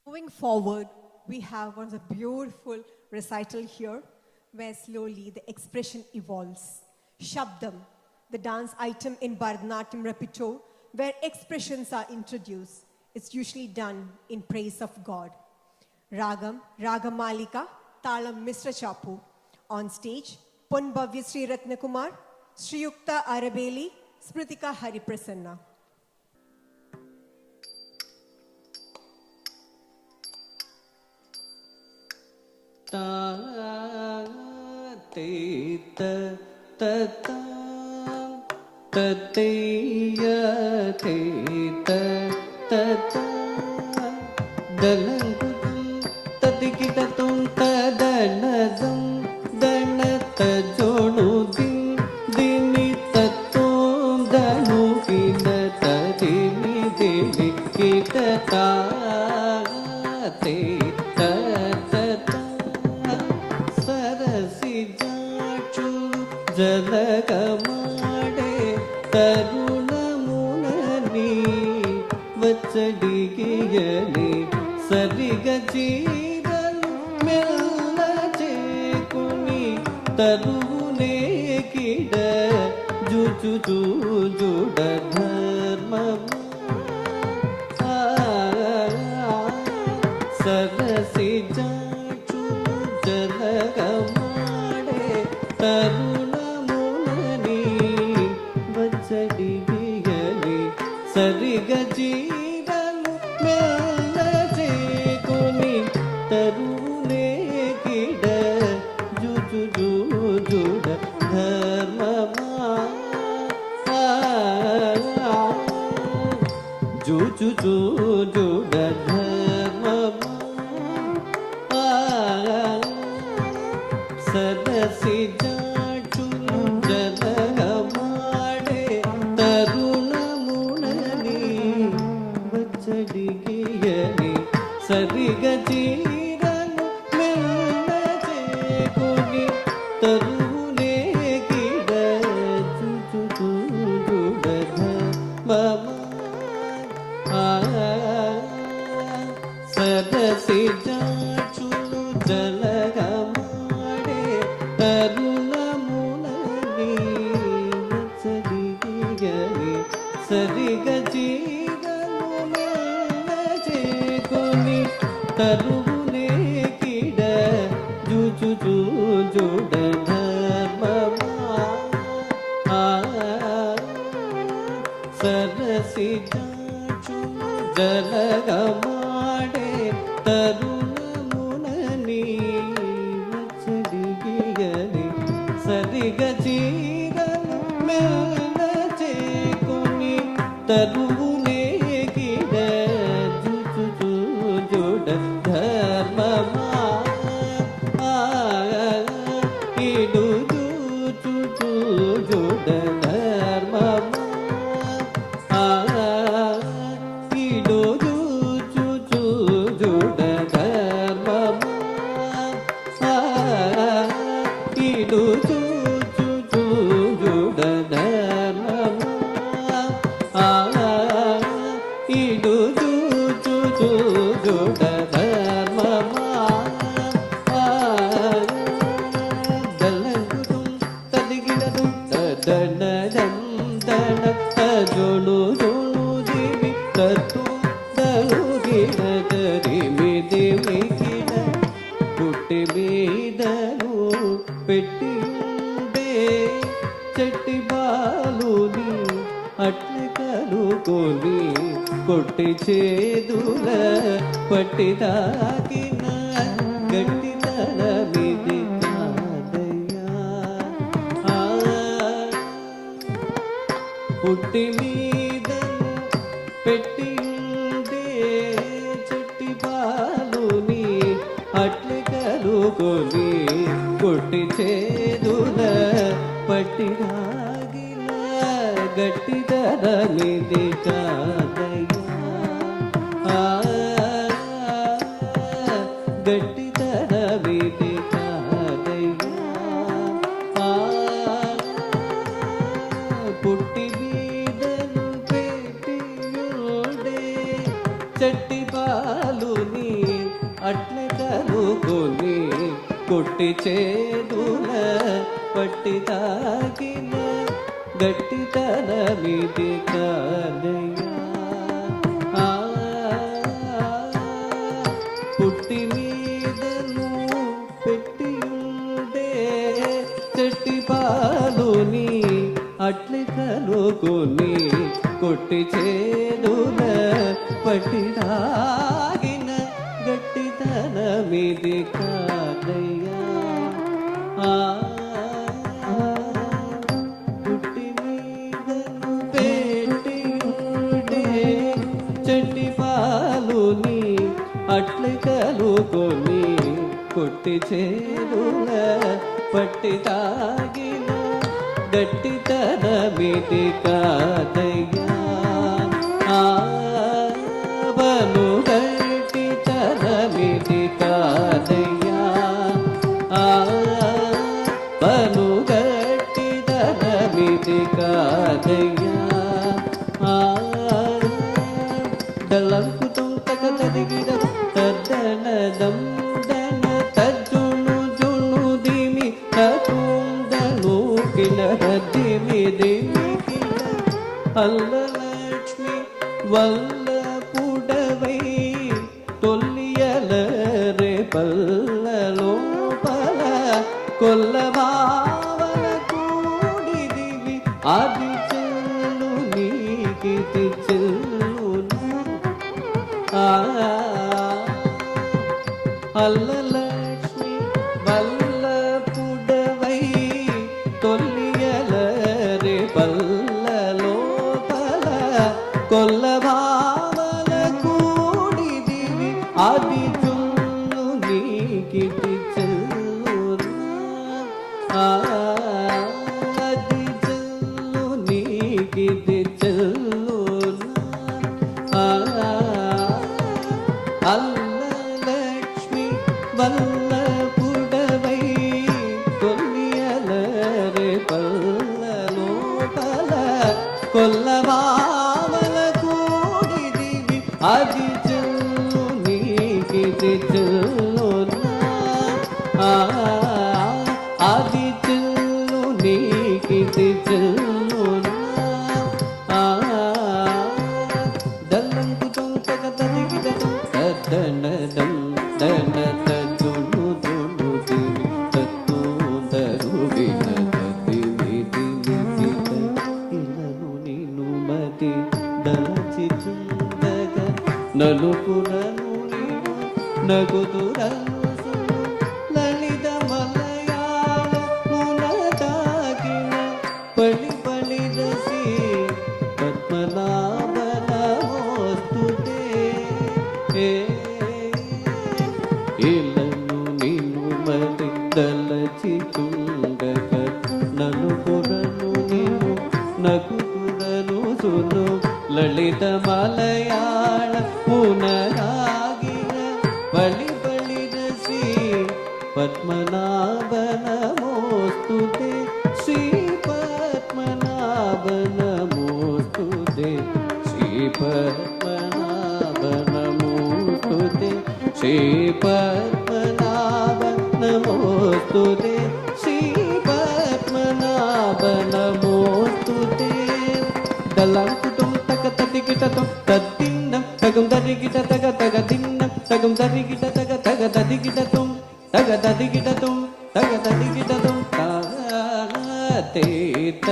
Moving forward, we have one of the beautiful recital here where slowly the expression evolves. Shabdam, the dance item in Bharatanatyam repertoire where expressions are introduced. It's usually done in praise of God. Ragam, Ragamalika, Talam Mr. Chapu. On stage, Punbhavya Sri Ratnakumar, Sriyukta Arabeli, Smritika Hariprasanna. Ta te ta ta ta ta te ya te ta ta ta dalangudum tadikidatum tadanadum danata jonudin dini tatum danukina tadini dini kita ta te ta జలగమాడే తరుణమునని వచ్చడిగియని సరిగ చీరలు మెల్ల చేకుని తరువునే కిడ జుజు జుడ ధర్మము సరసి జాచు జలగమాడే తరుణమునని వచ్చడిగియని సరిగ జీరలు మెల్ల చేకుని తరువునే కిడ జుజు జుడ ధర్మమా జుజు జుడ ధర్మమా సదసి జాచులు జలగమాడే తరుణమునని వచ్చడిగియని సరిగ చీరలు మెల్ల చేకుని తరువునే కిడ జుజు జుడ ధర్మమా సదసి జాచులు జలగమాడే తరుణమునని వచ్చడిగియని సరిగ చీరలు మెల్ల చేకుని తరువునే కిడ జుజు జుడ ధర్మమా సరసి జాచులు జలగమాడే తరుణమునని వచ్చడిగియని సరిగ చీరలు మెల్ల చేకుని తరువునే కిడ జుజు జుడ ధర్మమా ఇడు జుజు జుడ ధర్మమా ఇడు జుజు జుడ ధర్మమా ఇడు జుజు జుడ ధర్మమా ఇడు జుజు జుడ ధర్మమా దలంగుదుం తదిగిడదుం తదనదం దన తజోను జోను దివి తత్తు దలుగిడ తరిమి దివికిడ పుట్టి మీదను పెట్టి ఉండే చెట్టి బాలుని అట్లి కలుకొని కొట్టి చేదుల పట్టి తాకిన గట్టితన మిది కాదయ్యా పుట్టి మీదను పెట్టి ఉండే చెట్టి బాలుని అట్లి కలుకొని కొట్టి చేదుల పట్టి రాగిన గట్టితన మిది కాదయ్యా గట్టితన మిది కాదయ్యా పుట్టి మీదను పెట్టి ఉండే చెట్టి పాలుని కలుకొని కొట్టి చేదుల పట్టి తాగిన గట్టితనమిది కాదయ్యా. పుట్టి మీదను పెట్టి ఉండే చెట్టి పాలుని అట్లి కలుకొని కొట్టి చేదుల పట్టి తాగిన గట్టితనమిది కాదయ్యా. పుట్టి మీదను పెట్టి ఉండే చెట్టి పాలుని అట్లి కలుకొని కొట్టి చేదుల పట్టి తాగిన గట్టితనమిది కాదయ్యా. బను గట్టితనమిది కాదయ్యా. బను గట్టితనమిది కాదయ్యా. దళంకుతం తగ తదిగిడ తద్దనదం దన తజ్జును జును దిమి తకుందను దిమి దిమి అల్లలక్ష్మి వల్ల పుడవై తొల్లియల రే పల్ల లోపల కొల్లభావన కూడిదివి అది చెల్లు నీకిది చెల్లు. అల్లలక్ష్మి వల్ల పుడవై తొల్లియల రే పల్ల లోపల కొల్లభావన కూడిదివి అది చెల్లు నీకిది చెల్లు. అది చెల్లు నీకిది చెల్లు. అల్లలక్ష్మి వల్ల పుడవై తొల్లియల రే పల్ల లోపల కొల్లభావన కూడిదివి అది చెల్లు నీకిది చెల్లు. అది చెల్లు నీకిది చెల్లు. దళంకుతం తగ తదిగిడతం తద్దనదం దన తజ్జును జును దిమి తత్తుందరుడిన దిమి దిమి ఇలను నిను మతి దళచి చుందగ నలుపురను నిను నగుదురను లలిత మలయాళ మునదాగిన పలి పలి రసి పద్మనాభన మోస్తుతే. ఇలను నిను మతి దళచి చుండగ నలుపురను నిను నగుదురను సును లలిత మలయాళ మునరాగిన పలి పలి రసి పద్మనాభ నమోస్తుతే. శ్రీ పద్మనాభ నమోస్తుతే. శ్రీ పద్మనాభ నమోస్తుతే. శ్రీ పద్మనాభ నమోస్తుతే. శ్రీ పద్మనాభ నమోస్తుతే. దళంకుతం తగ తదిగిటతం తద్దిన్నం తగం తరిగిట తగ తగ దిన్నం తగం తరిగిట తగ తగ తదిగిటతం తగ తదిగిటతం తగ తదిగిటతం తాతేత